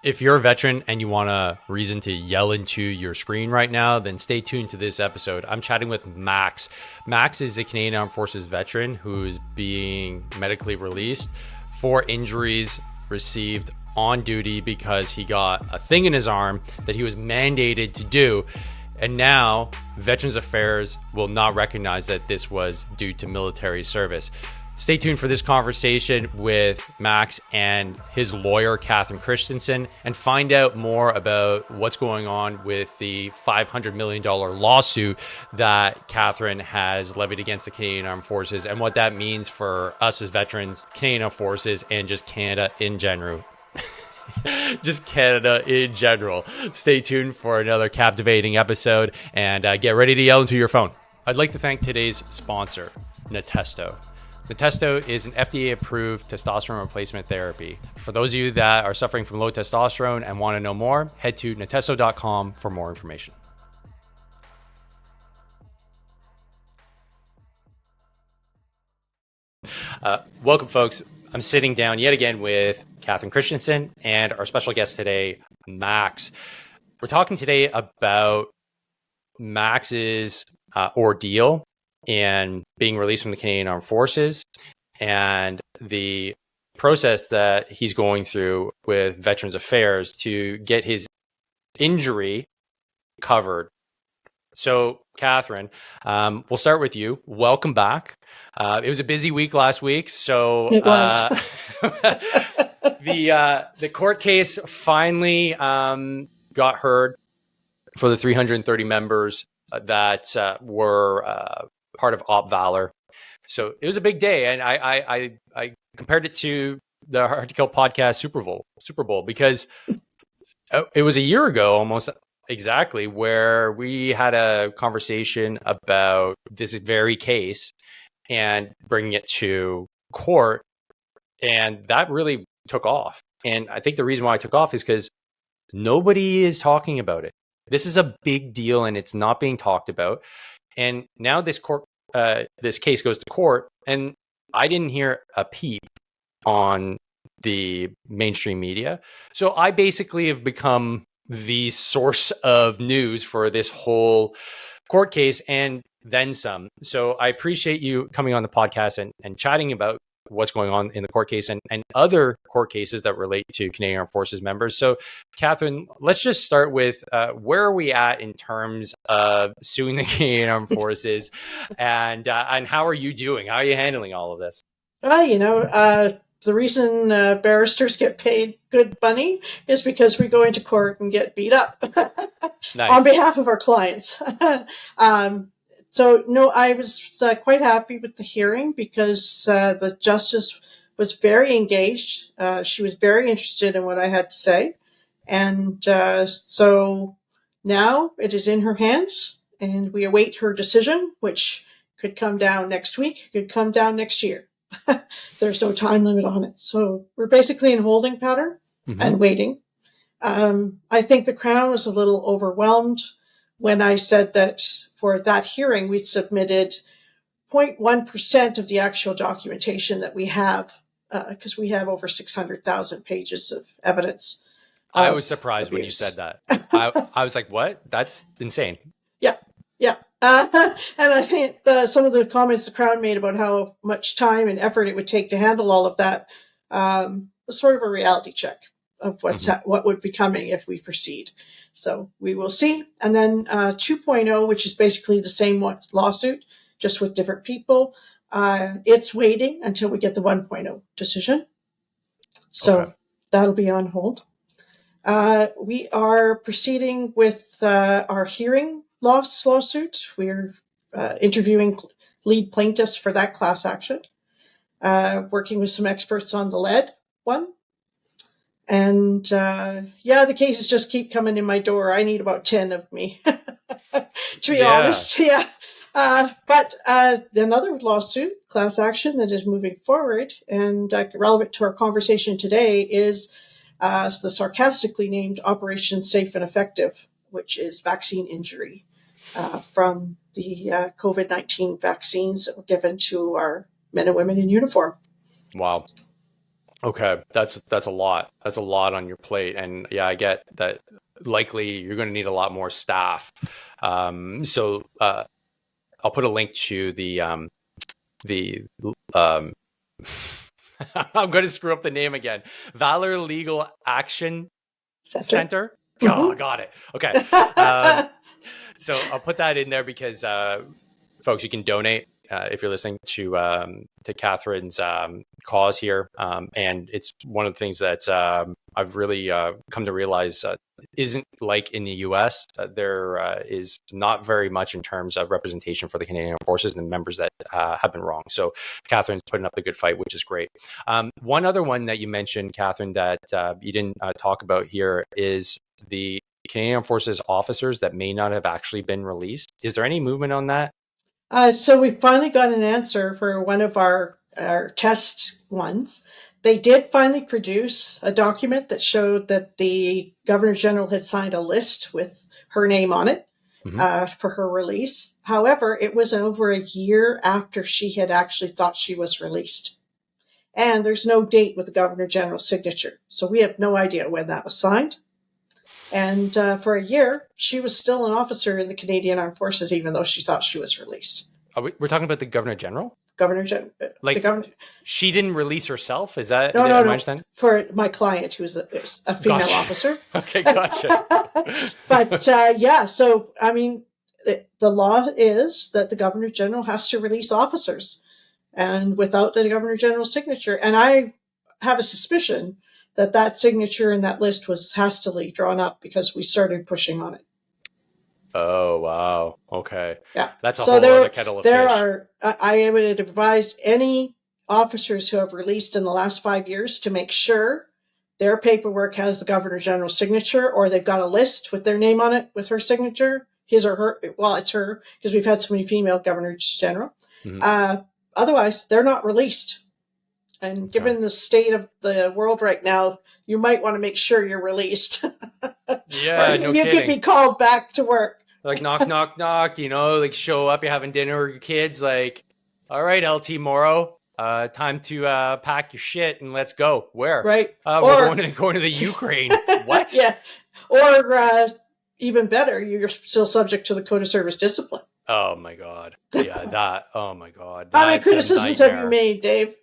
If you're a veteran and you want a reason to yell into your screen right now, then stay tuned to this episode. I'm chatting with Max. Max is a Canadian Armed Forces veteran who's being medically released for injuries received on duty because he got a thing in his arm that he was mandated to do. And now Veterans Affairs will not recognize that this was due to military service. Stay tuned for this conversation with Max and his lawyer, Katherine Christensen, and find out more about what's going on with the $500 million lawsuit that Katherine has levied against the Canadian Armed Forces and what that means for us as veterans, Canadian Armed Forces, and just Canada in general. Just Canada in general. Stay tuned for another captivating episode and get ready to yell into your phone. I'd like to thank today's sponsor, Natesto. Natesto is an FDA-approved testosterone replacement therapy. For those of you that are suffering from low testosterone and want to know more, head to natesto.com for more information. Welcome, folks. I'm sitting down yet again with Katherine Christensen and our special guest today, Max. We're talking today about Max's ordeal and being released from the Canadian Armed Forces and the process that he's going through with Veterans Affairs to get his injury covered. So, Katherine, we'll start with you. Welcome back. It was a busy week last week, so it was. The court case finally got heard for the 330 members that were part of Op Valor. So it was a big day, and I compared it to the Hard to Kill podcast Super Bowl because it was a year ago almost exactly where we had a conversation about this very case and bringing it to court, and that really took off. And I think the reason why it took off is because nobody is talking about it. This is a big deal, and it's not being talked about. And now this case goes to court, and I didn't hear a peep on the mainstream media. So I basically have become the source of news for this whole court case and then some. So I appreciate you coming on the podcast and chatting about what's going on in the court case and other court cases that relate to Canadian Armed Forces members. So, Katherine, let's just start with where are we at in terms of suing the Canadian Armed Forces, and how are you doing? How are you handling all of this? The reason barristers get paid good money is because we go into court and get beat up Nice. On behalf of our clients. So, no, I was quite happy with the hearing because the justice was very engaged. She was very interested in what I had to say. And so now it is in her hands, and we await her decision, which could come down next week, could come down next year. There's no time limit on it. So we're basically in holding pattern and waiting. I think the Crown was a little overwhelmed when I said that for that hearing, we submitted 0.1% of the actual documentation that we have, because we have over 600,000 pages of evidence. I was surprised when you said that. I was like, what? That's insane. Yeah. And I think some of the comments the Crown made about how much time and effort it would take to handle all of that was sort of a reality check of what would be coming if we proceed. So we will see. And then 2.0, which is basically the same lawsuit, just with different people. It's waiting until we get the 1.0 decision. So That'll be on hold. We are proceeding with our hearing loss lawsuit. We're interviewing lead plaintiffs for that class action, working with some experts on the lead one. And the cases just keep coming in my door. I need about 10 of me, to be honest. Yeah. But another lawsuit, class action, that is moving forward and relevant to our conversation today is the sarcastically named Operation Safe and Effective, which is vaccine injury from the COVID-19 vaccines that were given to our men and women in uniform. Wow. Okay, that's a lot. That's a lot on your plate, and yeah, I get that. Likely, you're going to need a lot more staff. So I'll put a link to the I'm going to screw up the name again. Valor Legal Action Center. Center. Oh, Mm-hmm. got it. Okay. So I'll put that in there because folks, you can donate if you're listening to Catherine's cause here, and it's one of the things that I've really come to realize isn't like in the U.S. There is not very much in terms of representation for the Canadian Armed Forces and the members that have been wronged. So Catherine's putting up a good fight, which is great. One other one that you mentioned, Catherine, that you didn't talk about here is the Canadian Armed Forces officers that may not have actually been released. Is there any movement on that? So we finally got an answer for one of our test ones. They did finally produce a document that showed that the Governor General had signed a list with her name on it for her release. However, it was over a year after she had actually thought she was released. And there's no date with the Governor General's signature. So we have no idea when that was signed. And for a year, she was still an officer in the Canadian Armed Forces, even though she thought she was released. We're talking about the Governor General? Governor General. Like, the governor. She didn't release herself? Is that, No, am no, I no. understanding? For my client, who's a female Gotcha. officer. Okay, gotcha. But yeah, so I mean, the law is that the Governor General has to release officers, and without the Governor General's signature, and I have a suspicion that that signature in that list was hastily drawn up because we started pushing on it. Oh, wow. Okay. Yeah. That's a So whole other kettle of there fish. are, I would advise any officers who have released in the last 5 years to make sure their paperwork has the Governor General's signature, or they've got a list with their name on it with her signature, his or her. Well, it's her because we've had so many female Governors General. Mm-hmm. Otherwise, they're not released. And given the state of the world right now, you might want to make sure you're released. Yeah, no you kidding. could be called back to work. Like knock, knock, knock, like show up, you're having dinner with your kids, like, all right, LT Morrow, time to pack your shit and let's go. Where? Right. We're going to the Ukraine. What? Yeah. Or even better, you're still subject to the Code of Service Discipline. Oh my God. Yeah, that. Oh my God. How many criticisms have you made, Dave?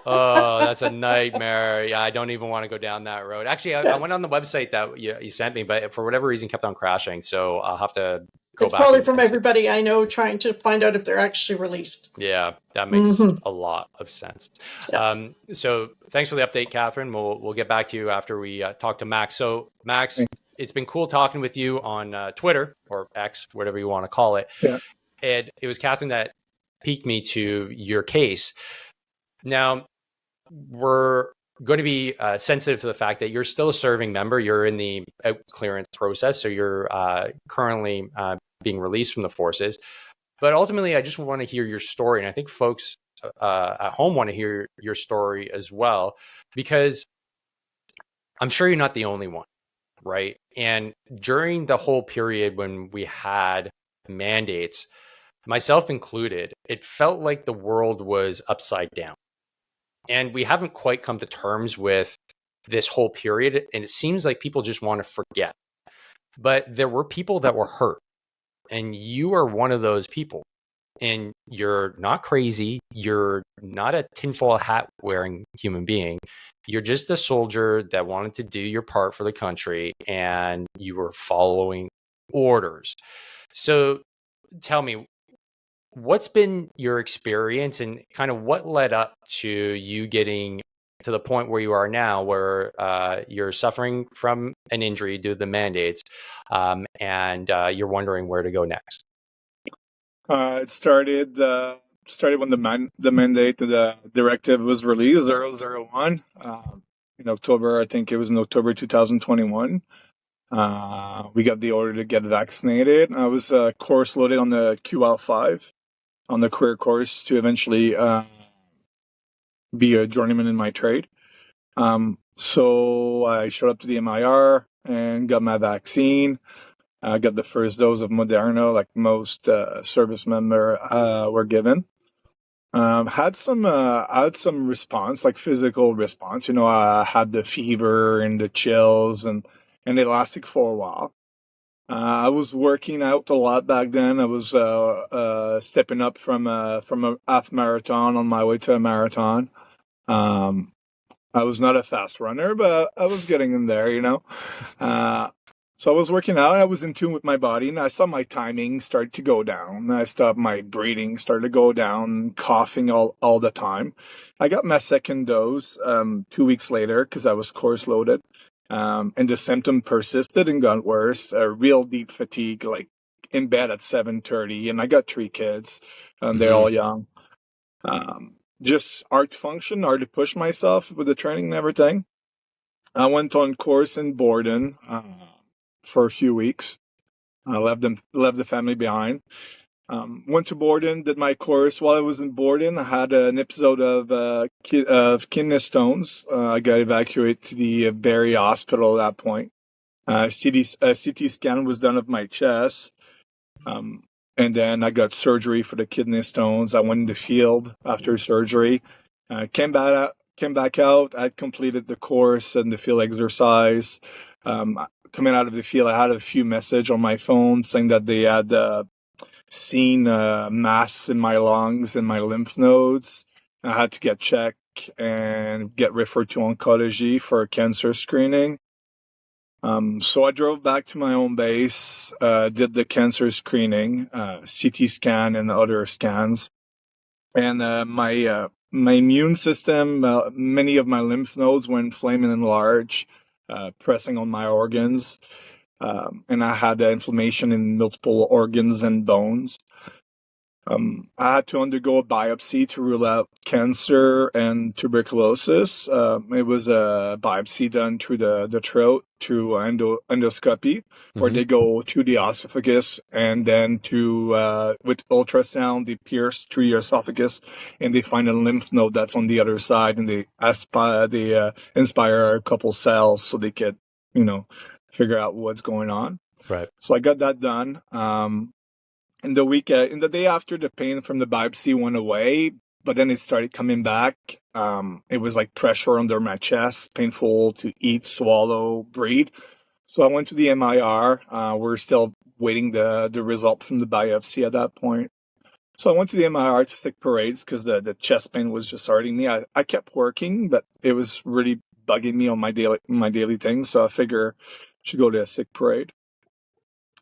Oh, that's a nightmare. Yeah, I don't even want to go down that road. Actually, I went on the website that you sent me, but for whatever reason kept on crashing. So I'll have to go back. It's probably from everybody I know trying to find out if they're actually released. Yeah, that makes a lot of sense. Yeah. So thanks for the update, Catherine. We'll get back to you after we talk to Max. So Max, it's been cool talking with you on Twitter or X, whatever you want to call it. Yeah. And it was Catherine that piqued me to your case. Now, we're going to be sensitive to the fact that you're still a serving member. You're in the out clearance process, so you're currently being released from the forces. But ultimately, I just want to hear your story. And I think folks at home want to hear your story as well, because I'm sure you're not the only one, right? And during the whole period when we had mandates, myself included, it felt like the world was upside down. And we haven't quite come to terms with this whole period. And it seems like people just want to forget. But there were people that were hurt. And you are one of those people. And you're not crazy. You're not a tinfoil hat wearing human being. You're just a soldier that wanted to do your part for the country. And you were following orders. So tell me, what's been your experience and kind of what led up to you getting to the point where you are now, where you're suffering from an injury due to the mandates, and you're wondering where to go next? It started when the mandate, the directive was released, 001, in October. I think it was in October 2021. We got the order to get vaccinated. I was course loaded on the QL5, on the career course to eventually be a journeyman in my trade. So I showed up to the MIR and got my vaccine. I got the first dose of Moderna, like most service member were given. Had some response, like physical response. I had the fever and the chills, and it lasted for a while. I was working out a lot back then. I was stepping up from a half marathon on my way to a marathon. Um, I was not a fast runner, but I was getting in there. Uh, so I was working out. I was in tune with my body, and I saw my timing start to go down. I stopped my breathing, started to go down, coughing all the time. I got my second dose 2 weeks later because I was course loaded, and the symptom persisted and got worse. Real deep fatigue, like in bed at 7:30, and I got 3 kids, and they're all young. Just hard to function, hard to push myself with the training and everything. I went on course in Borden for a few weeks. I left the family behind. Went to Borden, did my course. While I was in Borden, I had an episode of kidney stones. I got evacuated to the Barrie Hospital at that point. CT scan was done of my chest. And then I got surgery for the kidney stones. I went in the field after surgery. Came back out. I'd completed the course and the field exercise. Coming out of the field, I had a few messages on my phone saying that they had seen mass in my lungs and my lymph nodes. I had to get checked and get referred to oncology for cancer screening. So I drove back to my home base, did the cancer screening, CT scan and other scans. And my immune system, many of my lymph nodes were inflamed and enlarged, pressing on my organs. And I had inflammation in multiple organs and bones. I had to undergo a biopsy to rule out cancer and tuberculosis. It was a biopsy done through the throat, through endoscopy, where they go to the esophagus and then with ultrasound, they pierce through your esophagus and they find a lymph node that's on the other side, and they inspire a couple cells so they could, figure out what's going on. Right. So I got that done. In the day after, the pain from the biopsy went away, but then it started coming back. It was like pressure under my chest, painful to eat, swallow, breathe. So I went to the MIR. We're still waiting the result from the biopsy at that point. So I went to the MIR to sick parades because the chest pain was just hurting me. I kept working, but it was really bugging me on my daily things. So I figure I should go to a sick parade.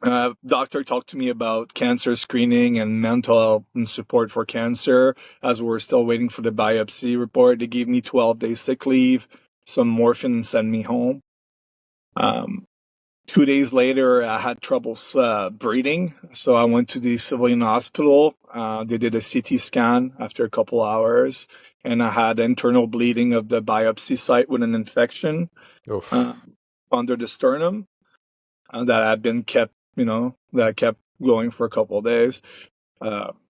Doctor talked to me about cancer screening and mental health and support for cancer. As we're still waiting for the biopsy report, they gave me 12 days sick leave, some morphine, and sent me home. 2 days later, I had trouble breathing, so I went to the civilian hospital. They did a CT scan after a couple hours, and I had internal bleeding of the biopsy site with an infection under the sternum that had been kept. That kept going for a couple of days,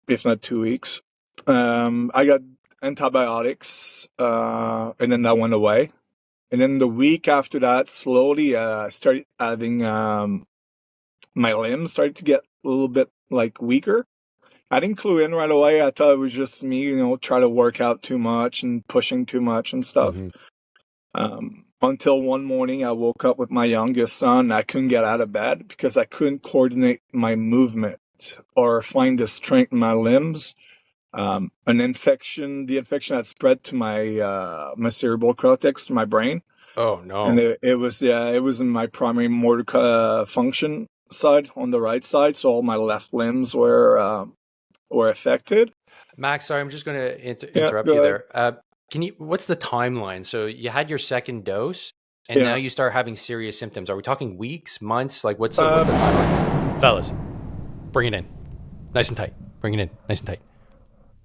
if not 2 weeks. I got antibiotics, and then that went away. And then the week after that, slowly, started having, my limbs started to get a little bit weaker. I didn't clue in right away. I thought it was just me, try to work out too much and pushing too much and stuff. Until one morning, I woke up with my youngest son. I couldn't get out of bed because I couldn't coordinate my movement or find the strength in my limbs. The infection had spread to my cerebral cortex, to my brain. Oh no! And it was in my primary motor function side on the right side, so all my left limbs were affected. Max, sorry, I'm just going to interrupt you there. What's the timeline? So you had your second dose, and now you start having serious symptoms. Are we talking weeks, months? What's the timeline? Fellas, bring it in. Nice and tight. Bring it in. Nice and tight.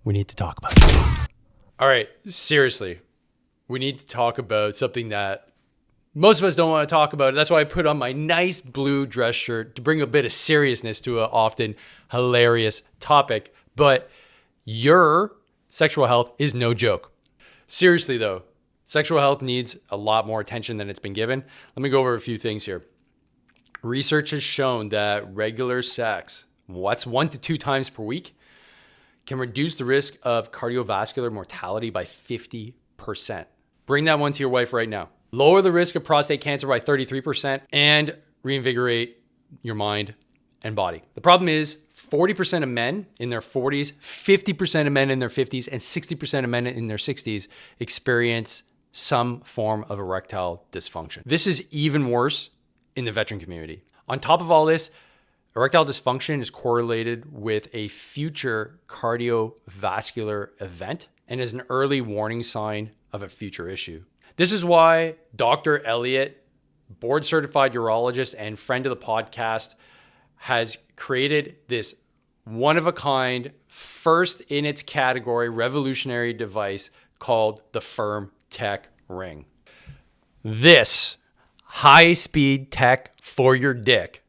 We need to talk about it. All right, seriously. We need to talk about something that most of us don't want to talk about. That's why I put on my nice blue dress shirt to bring a bit of seriousness to an often hilarious topic. But your sexual health is no joke. Seriously, though, sexual health needs a lot more attention than it's been given. Let me go over a few things here. Research has shown that regular sex, 1 to 2 times per week, can reduce the risk of cardiovascular mortality by 50%. Bring that one to your wife right now. Lower the risk of prostate cancer by 33% and reinvigorate your mind and body. The problem is 40% of men in their 40s, 50% of men in their 50s, and 60% of men in their 60s experience some form of erectile dysfunction. This is even worse in the veteran community. On top of all this, erectile dysfunction is correlated with a future cardiovascular event and is an early warning sign of a future issue. This is why Dr. Elliott, board certified urologist and friend of the podcast, has created this one of a kind, first in its category, revolutionary device called the Firm Tech Ring. This high-speed tech for your dick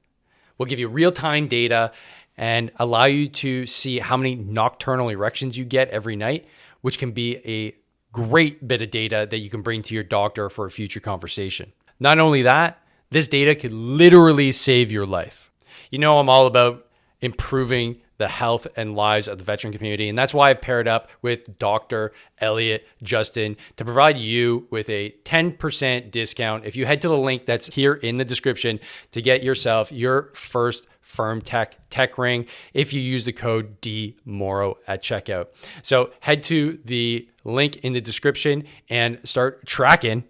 will give you real-time data and allow you to see how many nocturnal erections you get every night, which can be a great bit of data that you can bring to your doctor for a future conversation. Not only that, this data could literally save your life. You know, I'm all about improving the health and lives of the veteran community. And that's why I've paired up with Dr. Elliott Justin to provide you with a 10% discount. If you head to the link that's here in the description to get yourself your first Firm Tech Ring, if you use the code DMorrow at checkout. So head to the link in the description and start tracking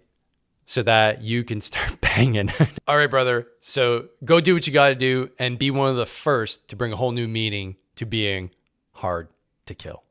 so that you can start banging. All right, brother. So go do what you got to do and be one of the first to bring a whole new meaning to being hard to kill.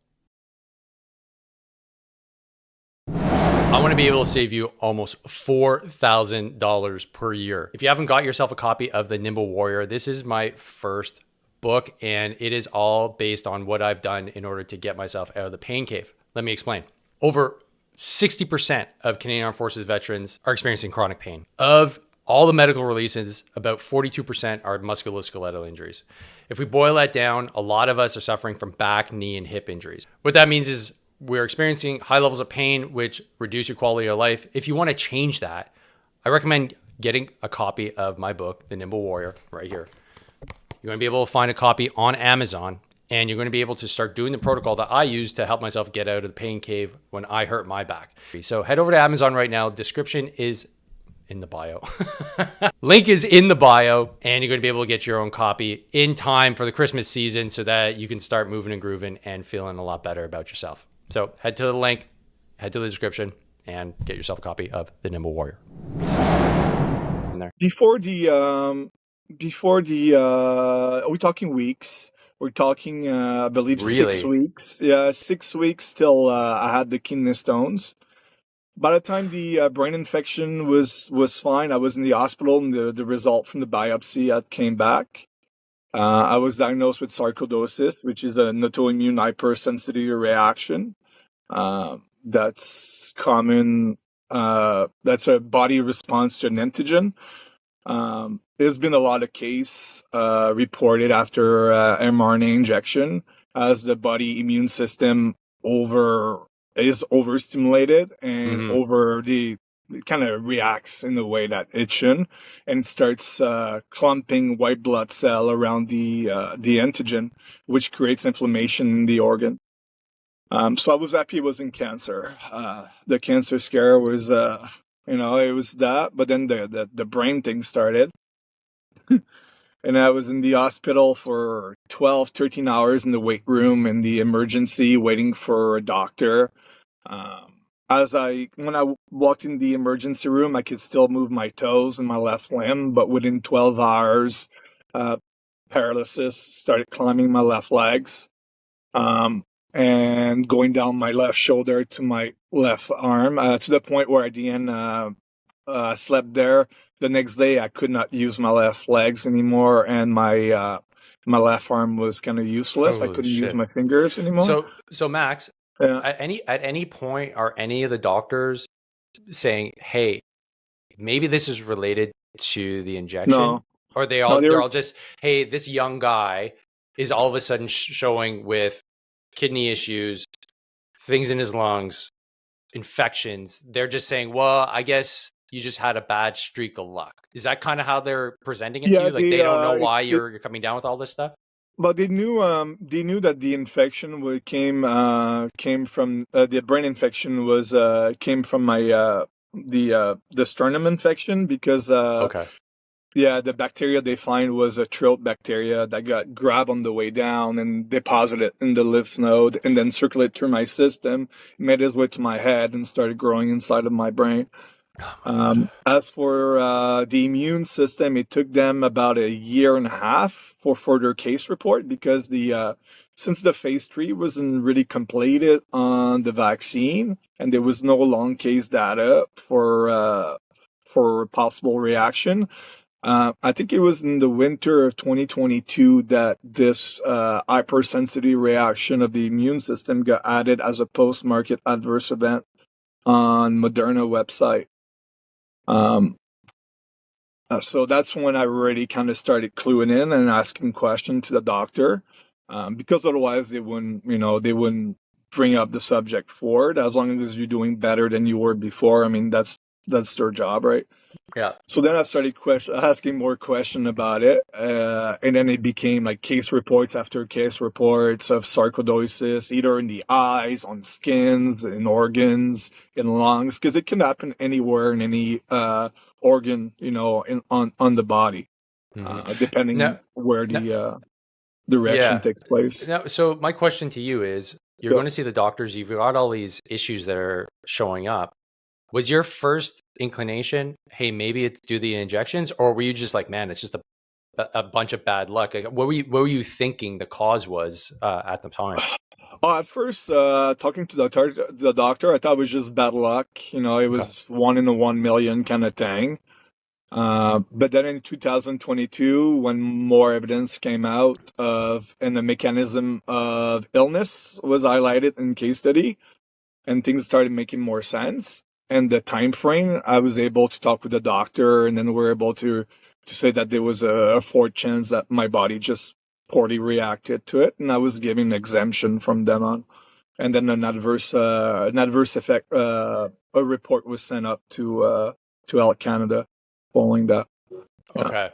I want to be able to save you almost $4,000 per year. If you haven't got yourself a copy of The Nimble Warrior, this is my first book, and it is all based on what I've done in order to get myself out of the pain cave. Let me explain. Over 60% of Canadian Armed Forces veterans are experiencing chronic pain. Of all the medical releases, about 42% are musculoskeletal injuries. If we boil that down, a lot of us are suffering from back, knee, and hip injuries. What that means is we're experiencing high levels of pain, which reduce your quality of life. If you want to change that, I recommend getting a copy of my book, The Nimble Warrior, right here. You're going to be able to find a copy on Amazon. And you're going to be able to start doing the protocol that I use to help myself get out of the pain cave when I hurt my back. So head over to Amazon right now. Description is in the bio. Link is in the bio, and you're going to be able to get your own copy in time for the Christmas season so that you can start moving and grooving and feeling a lot better about yourself. So head to the link, head to the description, and get yourself a copy of The Nimble Warrior. Peace. In there. Are we talking weeks? We're talking, I believe, Really? 6 weeks. Yeah, 6 weeks till I had the kidney stones. By the time the brain infection was fine, I was in the hospital, and the result from the biopsy came back. I was diagnosed with sarcoidosis, which is an autoimmune hypersensitivity reaction. That's common. That's a body response to an antigen. There's been a lot of cases reported after mRNA injection as the body immune system is overstimulated and it kind of reacts in the way that it shouldn't and starts clumping white blood cell around the antigen, which creates inflammation in the organ. So I was happy it wasn't cancer. The cancer scare was, it was that, but then the brain thing started. And I was in the hospital for 12, 13 hours in the wait room in the emergency waiting for a doctor. When I walked in the emergency room, I could still move my toes and my left limb, but within 12 hours, paralysis started climbing my left legs, and going down my left shoulder to my left arm, to the point where at the end, slept there. The next day, I could not use my left legs anymore, and my left arm was kind of useless. I couldn't use my fingers anymore. So Max, Yeah. at any point are any of the doctors saying, "Hey, maybe this is related to the injection"? No. Or they're all just, "Hey, this young guy is all of a sudden showing with kidney issues, things in his lungs, infections." They're just saying, "Well, I guess you just had a bad streak of luck." Is that kind of how they're presenting it to you? Like they don't know why you're coming down with all this stuff? But they knew that the infection came from the brain infection was came from my the sternum infection because Okay. yeah, the bacteria they find was a throat bacteria that got grabbed on the way down and deposited in the lymph node and then circulated through my system, made its way to my head and started growing inside of my brain. Oh my God. As for the immune system, it took them about a year and a half for further case report because the since the phase 3 wasn't really completed on the vaccine and there was no long case data for possible reaction. I think it was in the winter of 2022 that this hypersensitivity reaction of the immune system got added as a post-market adverse event on Moderna website. Um, so that's when I really kind of started cluing in and asking questions to the doctor, because otherwise they wouldn't bring up the subject forward. As long as you're doing better than you were before, I mean, that's their job, right? Yeah. So then I started asking more questions about it, and then it became like case reports after case reports of sarcoidosis, either in the eyes, on skins, in organs, in lungs, because it can happen anywhere in any organ, on the body, Now, depending where now, the reaction yeah. takes place. Now, so my question to you is, you're Yeah. going to see the doctors, you've got all these issues that are showing up. Was your first inclination, hey, maybe it's due to the injections, or were you just like, man, it's just a bunch of bad luck? Like, what were you thinking the cause was at the time? Oh, at first, talking to the doctor, I thought it was just bad luck. It Okay. was 1 in a 1 million kind of thing. But then in 2022, when more evidence came out and the mechanism of illness was highlighted in case study, and things started making more sense, and the time frame, I was able to talk with the doctor, and then we're able to say that there was a 4 chance that my body just poorly reacted to it, and I was given an exemption from then on. And then an adverse effect, a report was sent up to Health Canada following that. Yeah. Okay.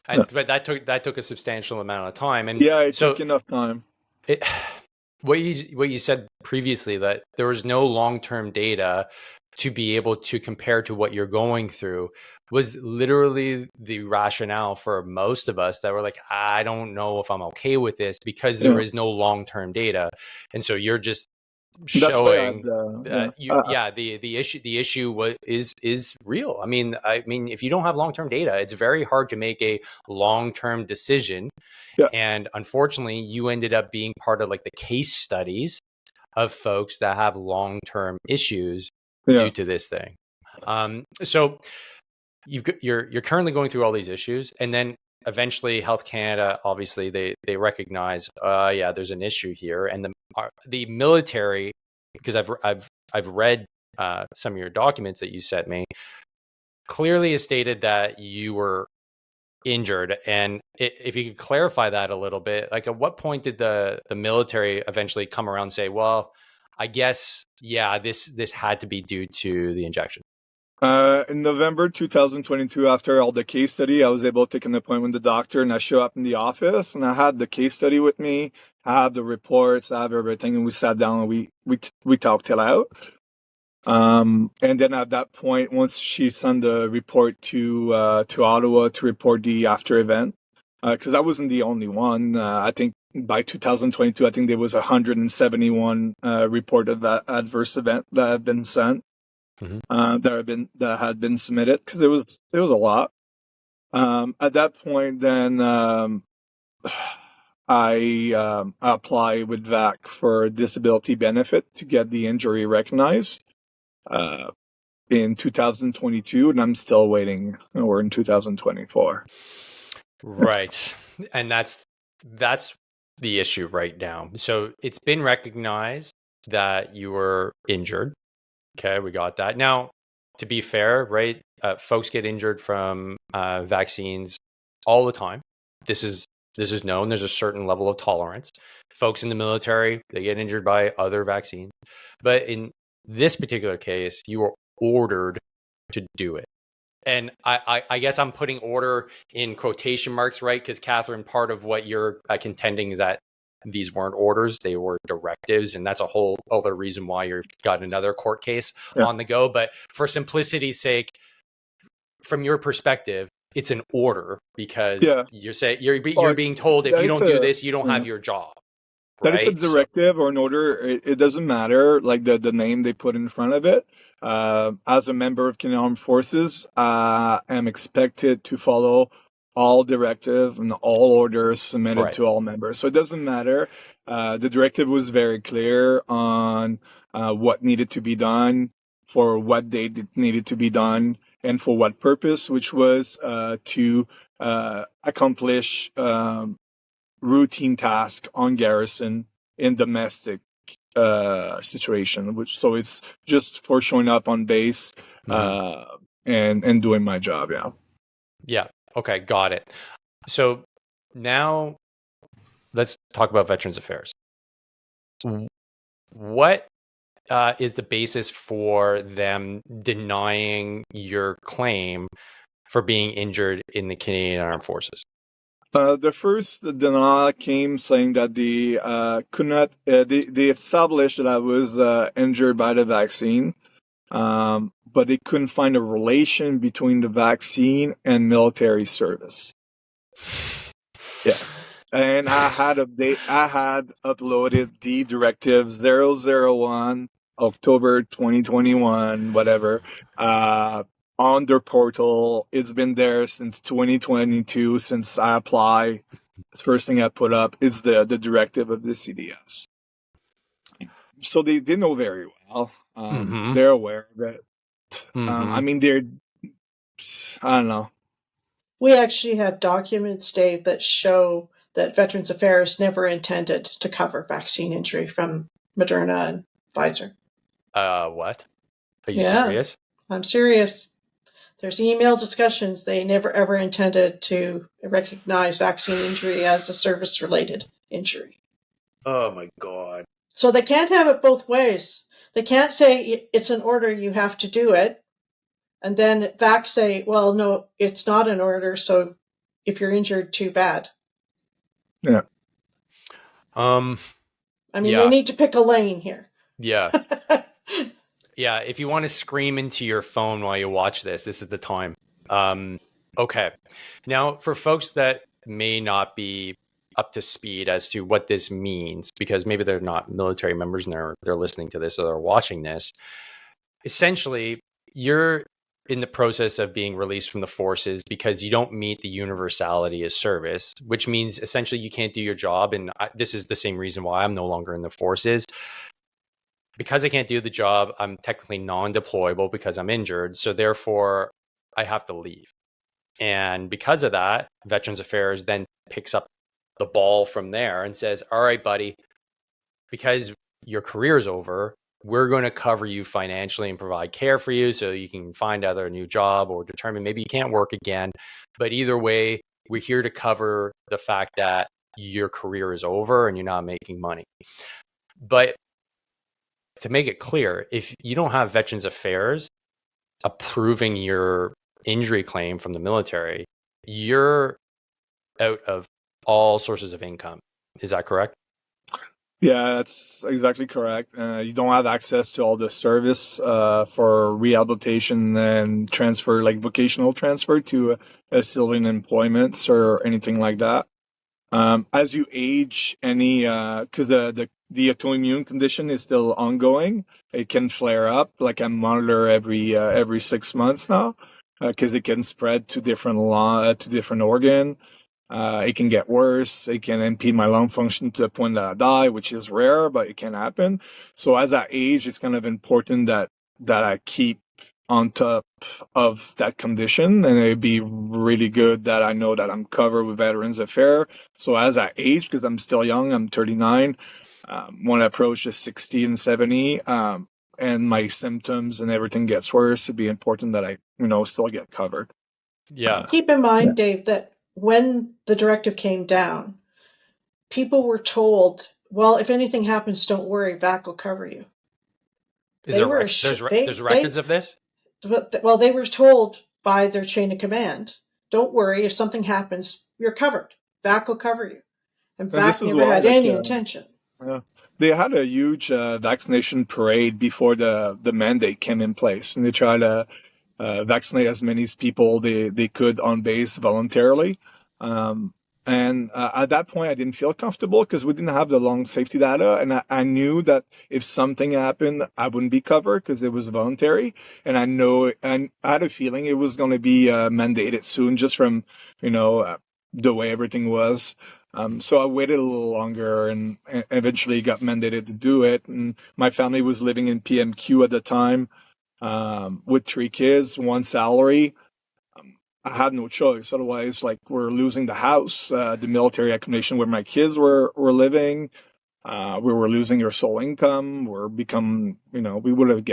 Yeah. But that took a substantial amount of time. And Yeah, it so took enough time. it, what you said previously, that there was no long-term data to be able to compare to what you're going through, was literally the rationale for most of us that were like, I don't know if I'm okay with this because there Yeah. is no long-term data. And so you're just That's why I showing yeah. that the issue is real. I mean, if you don't have long-term data, it's very hard to make a long-term decision. Yeah. And unfortunately, you ended up being part of like the case studies of folks that have long-term issues due Yeah. to this thing. So you're currently going through all these issues, and then eventually Health Canada, obviously they recognize, there's an issue here, and the military, because I've read some of your documents that you sent me, clearly has stated that you were injured. And if you could clarify that a little bit, like at what point did the military eventually come around and say, well, I guess, this had to be due to the injection? In November 2022, after all the case study, I was able to take an appointment with the doctor, and I show up in the office, and I had the case study with me. I have the reports, I have everything, and we sat down and we talked it out. And then at that point, once she sent the report to Ottawa to report the after event, because I wasn't the only one. I think by 2022, I think there was 171 reported adverse event that had been sent. That had been submitted, because it was a lot. At that point, then I apply with VAC for disability benefit to get the injury recognized in 2022, and I'm still waiting. We're in 2024. Right. And that's the issue right now. So it's been recognized that you were injured. Okay, we got that. Now, to be fair, right, folks get injured from vaccines all the time. This is known. There's a certain level of tolerance. Folks in the military, they get injured by other vaccines. But in this particular case, you were ordered to do it. And I guess I'm putting order in quotation marks, right? Because Katherine, part of what you're contending is that these weren't orders, they were directives. And that's a whole other reason why you've got another court case Yeah. on the go. But for simplicity's sake, from your perspective, it's an order because Yeah. you're being told if That you it's don't do this, you don't have your job, that it's a right? So, directive or an order. It doesn't matter, like the name they put in front of it. As a member of Canadian Armed Forces, I am expected to follow all directive and all orders submitted right. to all members. So it doesn't matter. The directive was very clear on what needed to be done, for what date it needed to be done, and for what purpose, which was to accomplish routine task on garrison in domestic situation, which so it's just for showing up on base and doing my job. Yeah. Yeah. Okay. Got it. So now let's talk about Veterans Affairs. What is the basis for them denying your claim for being injured in the Canadian Armed Forces? The first denial came saying that they could not. They established that I was injured by the vaccine, but they couldn't find a relation between the vaccine and military service. Yes. And I had uploaded the directive 001 October 2021, whatever, on their portal. It's been there since 2022, since I apply. The first thing I put up is the directive of the CDS. So they know very well. They're aware of it. I mean, I don't know. We actually have documents, Dave, that show that Veterans Affairs never intended to cover vaccine injury from Moderna and Pfizer. What? Are you serious? I'm serious. There's email discussions. They never ever intended to recognize vaccine injury as a service-related injury. Oh my God. So they can't have it both ways. They can't say it's an order, you have to do it. And then VAC say, well, no, it's not an order, so if you're injured, too bad. Yeah. They need to pick a lane here. Yeah. Yeah. If you want to scream into your phone while you watch this is the time. Okay. Now, for folks that may not be up to speed as to what this means, because maybe they're not military members and they're listening to this or they're watching this, essentially, you're in the process of being released from the forces because you don't meet the universality as service, which means essentially you can't do your job. And this is the same reason why I'm no longer in the forces. Because I can't do the job, I'm technically non-deployable because I'm injured. So therefore, I have to leave. And because of that, Veterans Affairs then picks up the ball from there and says, all right, buddy, because your career's over, we're going to cover you financially and provide care for you so you can find either a new job or determine maybe you can't work again. But either way, we're here to cover the fact that your career is over and you're not making money. But to make it clear, if you don't have Veterans Affairs approving your injury claim from the military, you're out of all sources of income. Is that correct? Yeah, that's exactly correct. You don't have access to all the service for rehabilitation and transfer, like vocational transfer to civilian employments or anything like that. As you age, because the autoimmune condition is still ongoing, it can flare up. Like I monitor every 6 months now, because it can spread to different organ. It can get worse. It can impede my lung function to the point that I die, which is rare, but it can happen. So as I age, it's kind of important that I keep on top of that condition, and it'd be really good that I know that I'm covered with Veterans Affairs. So as I age, because I'm still young, I'm 39, when I approach the 60 and 70, and my symptoms and everything gets worse, it'd be important that I, still get covered. Yeah. Keep in mind, Dave, that when the directive came down, people were told, well, if anything happens, don't worry, VAC will cover you. There's records of this? Well, they were told by their chain of command. Don't worry, if something happens, you're covered. VAC will cover you. And And this VAC is never why, had like, any intention. they had a huge vaccination parade before the mandate came in place, and they tried to vaccinate as many people they could on base voluntarily. And at that point, I didn't feel comfortable because we didn't have the long safety data. And I knew that if something happened, I wouldn't be covered because it was voluntary. And I had a feeling it was going to be mandated soon just from, the way everything was. So I waited a little longer and eventually got mandated to do it. And my family was living in PMQ at the time, with 3 kids, 1 salary. I had no choice. Otherwise, like, we're losing the house, the military accommodation where my kids were living. We were losing our sole income. We would have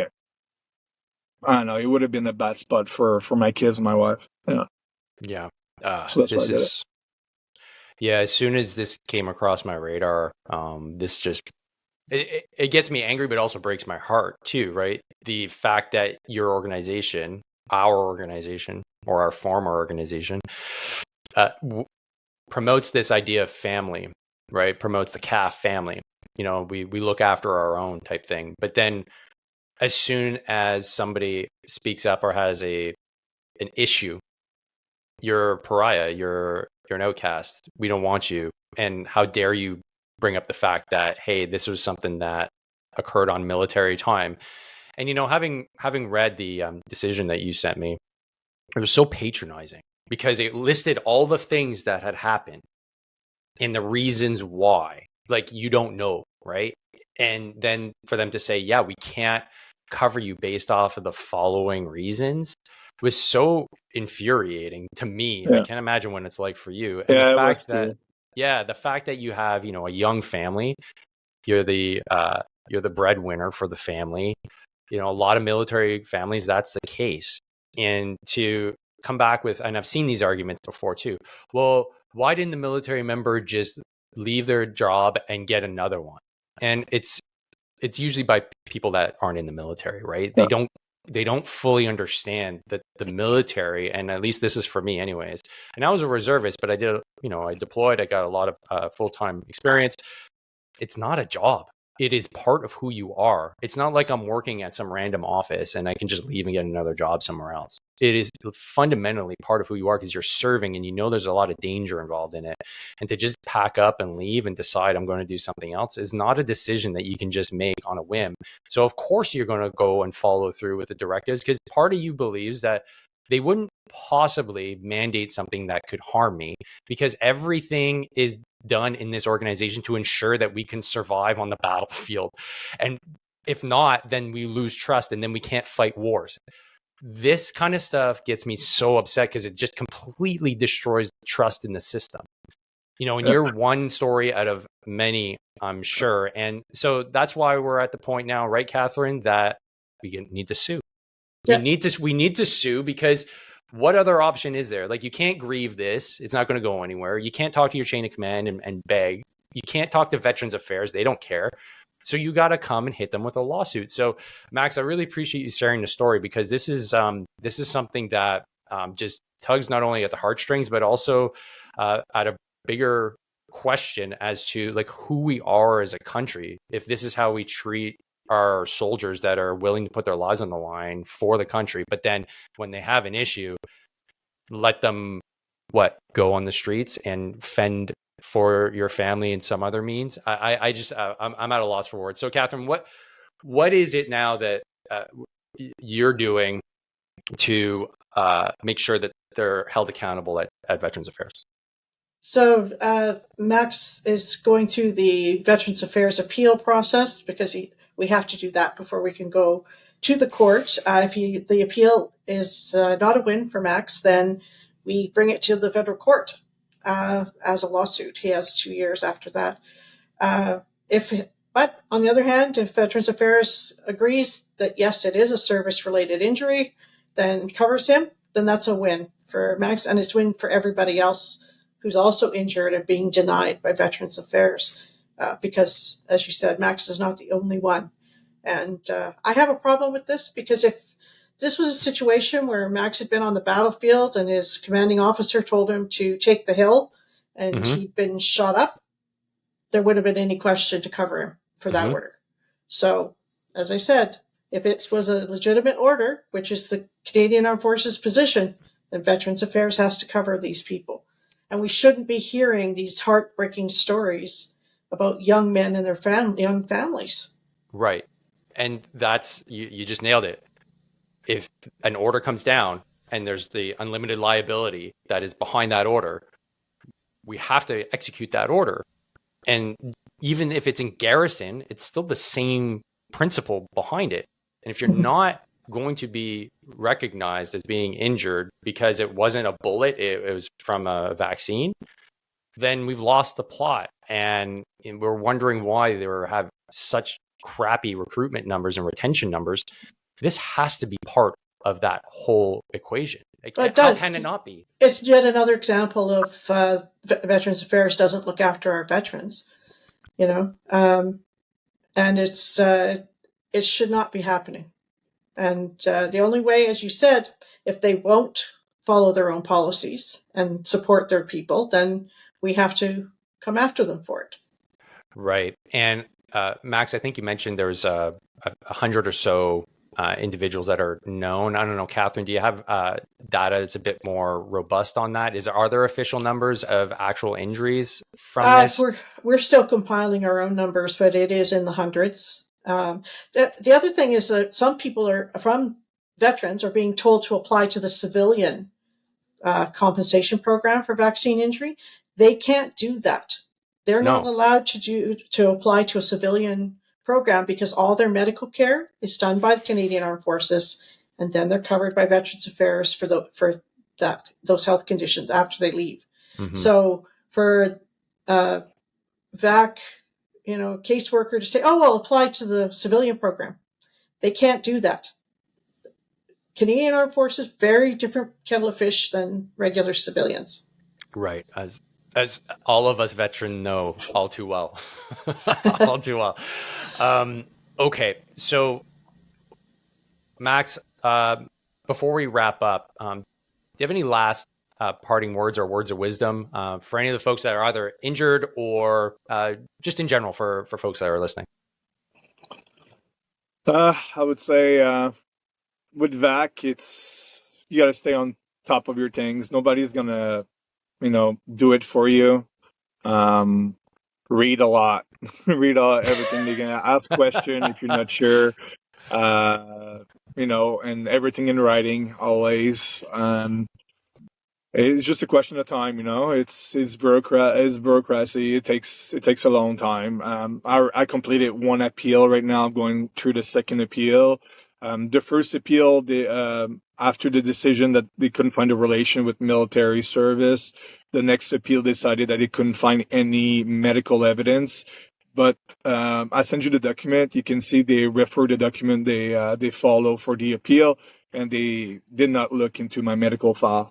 I don't know, it would have been a bad spot for my kids and my wife. Yeah. Yeah. So that's why I This did it. is, yeah, as soon as this came across my radar, this just, it gets me angry, but also breaks my heart too, right? The fact that your organization, our organization, or our former organization, promotes this idea of family, right? Promotes the CAF family. We look after our own type thing. But then as soon as somebody speaks up or has an issue, you're a pariah, you're an outcast. We don't want you. And how dare you bring up the fact that, hey, this was something that occurred on military time. And having read the decision that you sent me, it was so patronizing because it listed all the things that had happened and the reasons why. Like, you don't know, right? And then for them to say, yeah, we can't cover you based off of the following reasons, was so infuriating to me. And I can't imagine what it's like for you. And Yeah, the it was fact too. that you have, a young family, you're the breadwinner for the family. A lot of military families, that's the case. And to come back with, and I've seen these arguments before too. Well, why didn't the military member just leave their job and get another one? And it's usually by people that aren't in the military, right? Yeah. They don't fully understand that the military, and at least this is for me anyways. And I was a reservist, but I deployed, I got a lot of full-time experience. It's not a job. It is part of who you are. It's not like I'm working at some random office and I can just leave and get another job somewhere else. It is fundamentally part of who you are because you're serving and there's a lot of danger involved in it. And to just pack up and leave and decide I'm going to do something else is not a decision that you can just make on a whim. So of course you're going to go and follow through with the directives because part of you believes that they wouldn't possibly mandate something that could harm me because everything is done in this organization to ensure that we can survive on the battlefield. And if not, then we lose trust and then we can't fight wars. This kind of stuff gets me so upset because it just completely destroys trust in the system. And you're one story out of many, I'm sure. And so that's why we're at the point now, right, Catherine, that we need to sue. We need to sue because what other option is there? Like, you can't grieve this. It's not going to go anywhere. You can't talk to your chain of command and beg. You can't talk to Veterans Affairs. They don't care. So you got to come and hit them with a lawsuit. So Max, I really appreciate you sharing the story because this is something that just tugs not only at the heartstrings, but also at a bigger question as to like who we are as a country. If this is how we treat our soldiers that are willing to put their lives on the line for the country, but then when they have an issue, let them go on the streets and fend for your family in some other means. I'm at a loss for words. So Catherine, what is it now that you're doing to make sure that they're held accountable at Veterans Affairs? So Max is going through the Veterans Affairs appeal process because we have to do that before we can go to the court. If the appeal is not a win for Max, then we bring it to the federal court as a lawsuit. He has 2 years after that. But on the other hand, if Veterans Affairs agrees that yes, it is a service-related injury, then covers him, then that's a win for Max, and it's a win for everybody else who's also injured and being denied by Veterans Affairs. Because, as you said, Max is not the only one. And I have a problem with this because if this was a situation where Max had been on the battlefield and his commanding officer told him to take the hill, and Mm-hmm. he'd been shot up, there wouldn't have been any question to cover him for that Mm-hmm. order. So, as I said, if it was a legitimate order, which is the Canadian Armed Forces position, then Veterans Affairs has to cover these people. And we shouldn't be hearing these heartbreaking stories about young men and their young families. Right. And that's, you just nailed it. If an order comes down and there's the unlimited liability that is behind that order, we have to execute that order. And even if it's in garrison, it's still the same principle behind it. And if you're not going to be recognized as being injured because it wasn't a bullet, it was from a vaccine, then we've lost the plot. And we're wondering why they have such crappy recruitment numbers and retention numbers. This has to be part of that whole equation. It How does. can it not be? It's yet another example of Veterans Affairs doesn't look after our veterans, and it should not be happening. And the only way, as you said, if they won't follow their own policies and support their people, then we have to come after them for it. Right. And Max, I think you mentioned there's 100 or so individuals that are known. I don't know, Catherine, do you have data that's a bit more robust on that? Are there official numbers of actual injuries from this? We're still compiling our own numbers, but it is in the hundreds. The other thing is that some people from veterans are being told to apply to the civilian compensation program for vaccine injury. They can't do that. They're not allowed to apply to a civilian program because all their medical care is done by the Canadian Armed Forces, and then they're covered by Veterans Affairs for those health conditions after they leave. Mm-hmm. So for VAC, caseworker to say, "Oh, well, apply to the civilian program," they can't do that. Canadian Armed Forces, very different kettle of fish than regular civilians. Right. As all of us veterans know all too well. All too well. Okay. So, Max, before we wrap up, do you have any last parting words or words of wisdom for any of the folks that are either injured or just in general for folks that are listening? I would say with VAC, you got to stay on top of your things. Nobody's going to, do it for you. Read a lot. Read everything they're going to ask question if you're not sure. And everything in writing always. It's just a question of time, It's bureaucracy. It takes a long time. I completed one appeal right now. I'm going through the second appeal. The first appeal, after the decision that they couldn't find a relation with military service, the next appeal decided that it couldn't find any medical evidence. But I send you the document. You can see they refer the document they follow for the appeal, and they did not look into my medical file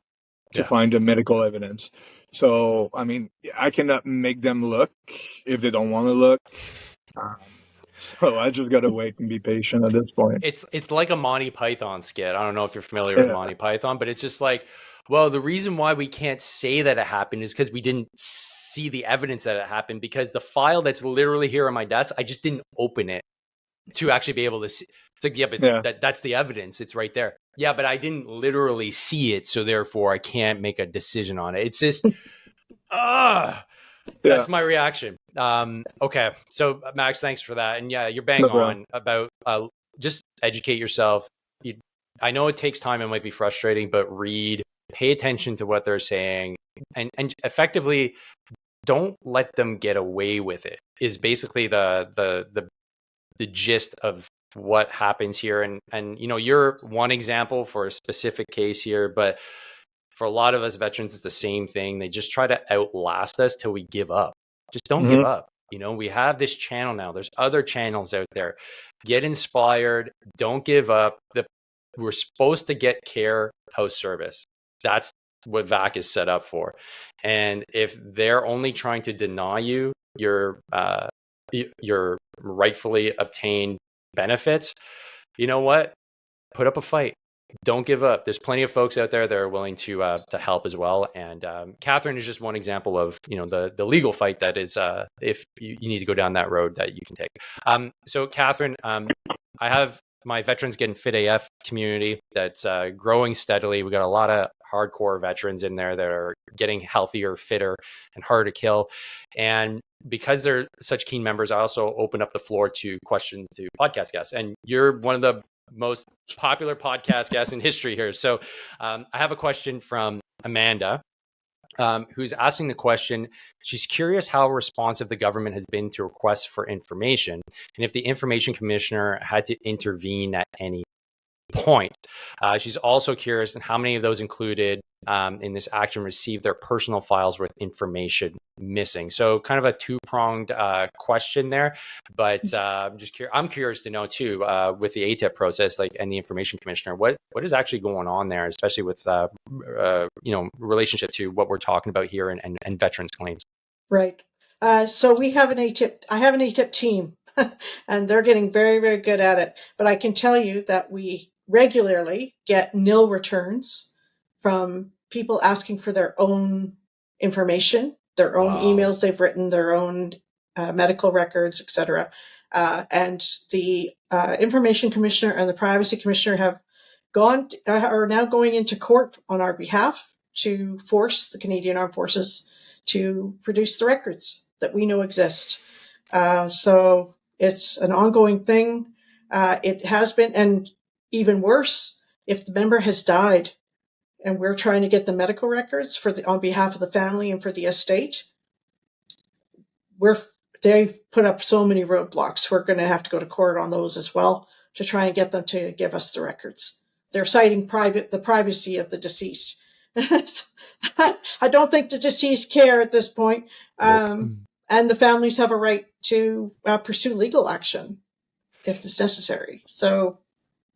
to find the medical evidence. So, I cannot make them look if they don't want to look. So I just got to wait and be patient at this point. It's like a Monty Python skit. I don't know if you're familiar with Monty Python, but it's just like, well, the reason why we can't say that it happened is because we didn't see the evidence that it happened, because the file that's literally here on my desk, I just didn't open it to actually be able to see. It's like, that's the evidence. It's right there. Yeah, but I didn't literally see it, so therefore I can't make a decision on it. It's just, that's my reaction. Okay, so Max, thanks for that. And yeah, you're bang on about just educate yourself. I know it takes time. It might be frustrating, but read, pay attention to what they're saying, and effectively don't let them get away with it. Is basically the gist of what happens here. And you're one example for a specific case here, but for a lot of us veterans, it's the same thing. They just try to outlast us till we give up. Just don't give up. We have this channel now. There's other channels out there. Get inspired. Don't give up. We're supposed to get care post-service. That's what VAC is set up for. And if they're only trying to deny you your rightfully obtained benefits, you know what? Put up a fight. don't give up. There's plenty of folks out there that are willing to help as well. And Katherine is just one example of the legal fight that is if you need to go down that road that you can take. So Katherine, I have my Veterans Getting Fit AF community that's growing steadily. We got a lot of hardcore veterans in there that are getting healthier, fitter, and harder to kill. And because they're such keen members, I also open up the floor to questions to podcast guests. And you're one of the most popular podcast guests in history here. So I have a question from Amanda, who's asking the question. She's curious how responsive the government has been to requests for information, and if the information commissioner had to intervene at any point. She's also curious in how many of those included in this action received their personal files with information missing. So kind of a two-pronged question there, but I'm curious to know too, with the ATIP process, like, and the information commissioner, what is actually going on there, especially with relationship to what we're talking about here and veterans claims. Right. So we have an ATIP. I have an ATIP team, and they're getting very, very good at it. But I can tell you that we regularly get nil returns from people asking for their own information, their own emails they've written, their own medical records, etc. And the information commissioner and the privacy commissioner are now going into court on our behalf to force the Canadian Armed Forces to produce the records that we know exist. So it's an ongoing thing. It has been, and even worse, if the member has died and we're trying to get the medical records on behalf of the family and for the estate, they've put up so many roadblocks. We're going to have to go to court on those as well to try and get them to give us the records. They're citing the privacy of the deceased. I don't think the deceased care at this point. And the families have a right to pursue legal action if it's necessary. So,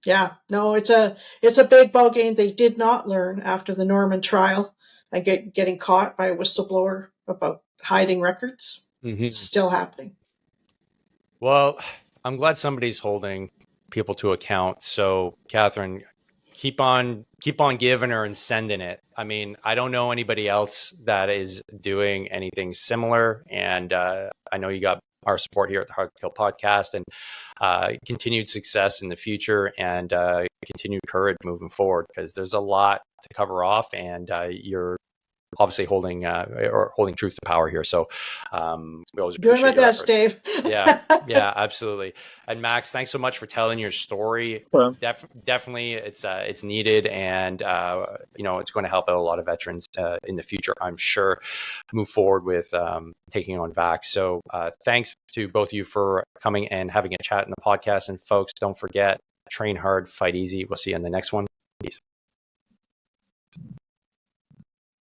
yeah, no, it's a big ball game. They did not learn after the Norman trial and getting caught by a whistleblower about hiding records. Mm-hmm. It's still happening. Well, I'm glad somebody's holding people to account. So, Katherine, keep on giving her and sending it. I mean, I don't know anybody else that is doing anything similar. And I know you got our support here at the Hard to Kill podcast, and continued success in the future, and continued courage moving forward, because there's a lot to cover off, and you're obviously holding truth to power here. So we always appreciate doing my best, Dave. Yeah, absolutely. And Max, thanks so much for telling your story. Well, Definitely, it's needed, and it's going to help out a lot of veterans in the future, I'm sure, move forward with taking on vax. So thanks to both of you for coming and having a chat in the podcast. And folks, don't forget, train hard, fight easy. We'll see you in the next one. Peace.